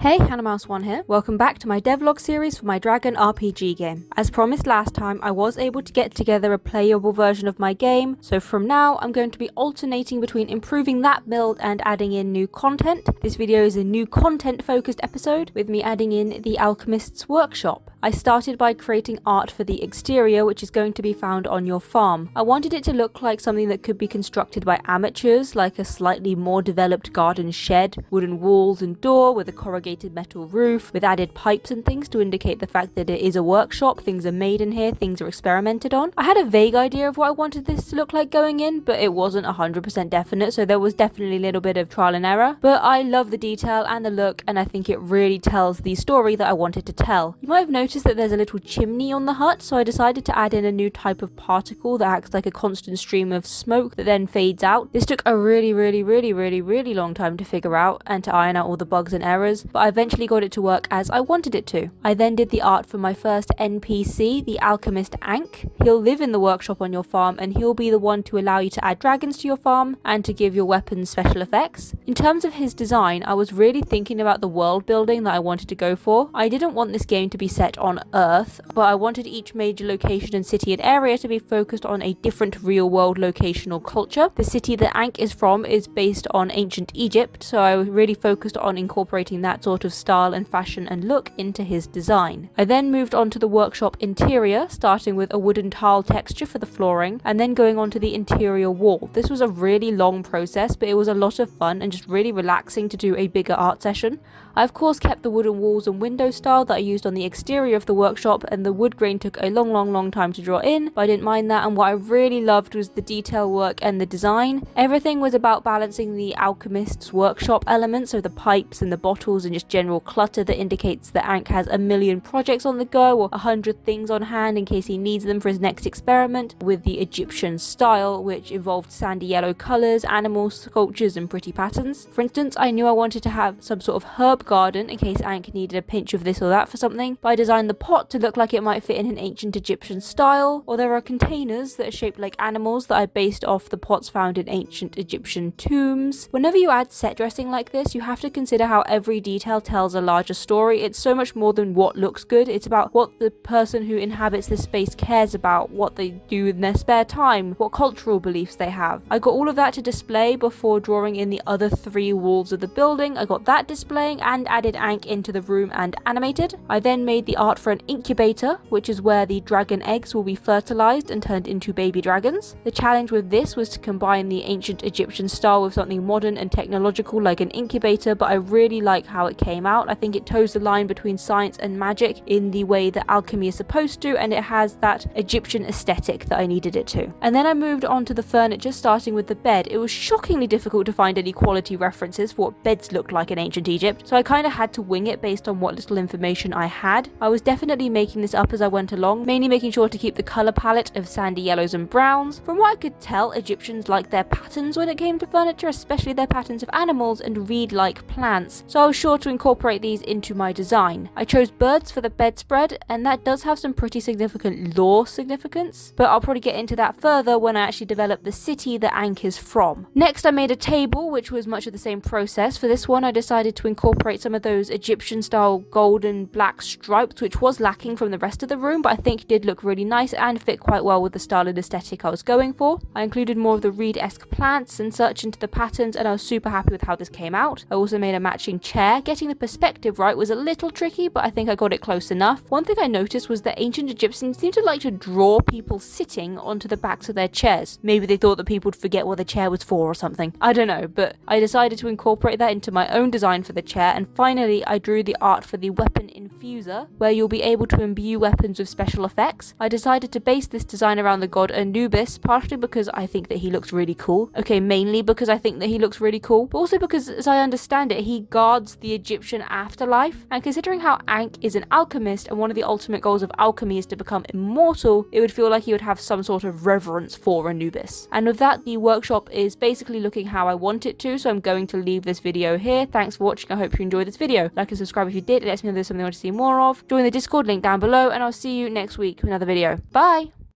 Hey, HannahMouse1 here. Welcome back to my devlog series for my Dragon RPG game. As promised last time, I was able to get together a playable version of my game, so from now I'm going to be alternating between improving that build and adding in new content. This video is a new content focused episode with me adding in the Alchemist's workshop. I started by creating art for the exterior, which is going to be found on your farm. I wanted it to look like something that could be constructed by amateurs, like a slightly more developed garden shed, wooden walls and door with a corrugated metal roof, with added pipes and things to indicate the fact that it is a workshop, things are made in here, things are experimented on. I had a vague idea of what I wanted this to look like going in, but it wasn't 100% definite, so there was definitely a little bit of trial and error. But I love the detail and the look, and I think it really tells the story that I wanted to tell. You might have noticed that there's a little chimney on the hut, so I decided to add in a new type of particle that acts like a constant stream of smoke that then fades out. This took a really long time to figure out and to iron out all the bugs and errors, but I eventually got it to work as I wanted it to. I then did the art for my first NPC, the Alchemist Ankh. He'll live in the workshop on your farm, and he'll be the one to allow you to add dragons to your farm and to give your weapons special effects. In terms of his design, I was really thinking about the world building that I wanted to go for. I didn't want this game to be set on Earth, but I wanted each major location and city and area to be focused on a different real world location or culture. The city that Ankh is from is based on ancient Egypt, so I really focused on incorporating that sort of style and fashion and look into his design. I then moved on to the workshop interior, starting with a wooden tile texture for the flooring, and then going on to the interior wall. This was a really long process, but it was a lot of fun and just really relaxing to do a bigger art session. I of course kept the wooden walls and window style that I used on the exterior of the workshop, and the wood grain took a long time to draw in, but I didn't mind that, and what I really loved was the detail work and the design. Everything was about balancing the Alchemist's workshop elements, so the pipes and the bottles and just general clutter that indicates that Ankh has a million projects on the go or 100 things on hand in case he needs them for his next experiment, with the Egyptian style, which involved sandy yellow colours, animals, sculptures and pretty patterns. For instance, I knew I wanted to have some sort of herb garden in case Ankh needed a pinch of this or that for something, but I designed the pot to look like it might fit in an ancient Egyptian style, or there are containers that are shaped like animals that I based off the pots found in ancient Egyptian tombs. Whenever you add set dressing like this, you have to consider how every detail tells a larger story. It's so much more than what looks good, it's about what the person who inhabits this space cares about, what they do in their spare time, what cultural beliefs they have. I got all of that to display before drawing in the other 3 walls of the building. I got that displaying and added Ankh into the room and animated. I then made the art for an incubator, which is where the dragon eggs will be fertilized and turned into baby dragons. The challenge with this was to combine the ancient Egyptian style with something modern and technological like an incubator, but I really like how it came out. I think it toes the line between science and magic in the way that alchemy is supposed to, and it has that Egyptian aesthetic that I needed it to. And then I moved on to the furniture, starting with the bed. It was shockingly difficult to find any quality references for what beds looked like in ancient Egypt, so I kind of had to wing it based on what little information I had. I was definitely making this up as I went along, mainly making sure to keep the colour palette of sandy yellows and browns. From what I could tell, Egyptians liked their patterns when it came to furniture, especially their patterns of animals and reed-like plants, so I was sure to incorporate these into my design. I chose birds for the bedspread, and that does have some pretty significant lore significance, but I'll probably get into that further when I actually develop the city that Ankh is from. Next, I made a table, which was much of the same process. For this one, I decided to incorporate some of those Egyptian style gold and black stripes, which was lacking from the rest of the room, but I think did look really nice and fit quite well with the style and aesthetic I was going for. I included more of the reed-esque plants and such into the patterns, and I was super happy with how this came out. I also made a matching chair. Getting the perspective right was a little tricky, but I think I got it close enough. One thing I noticed was that ancient Egyptians seemed to like to draw people sitting onto the backs of their chairs. Maybe they thought that people would forget what the chair was for or something. I don't know, but I decided to incorporate that into my own design for the chair, and finally I drew the art for the weapon infuser, where you'll be able to imbue weapons with special effects. I decided to base this design around the god Anubis, partially because I think that he looks really cool. Okay, mainly because I think that he looks really cool, but also because, as I understand it, he guards the Egyptian afterlife, and considering how Ankh is an alchemist and one of the ultimate goals of alchemy is to become immortal, it would feel like he would have some sort of reverence for Anubis. And with that, the workshop is basically looking how I want it to, so I'm going to leave this video here. Thanks for watching. I hope you enjoyed this video. Like and subscribe if you did. It lets me know there's something I want to see more of. Join the Discord link down below, and I'll see you next week with another video. Bye!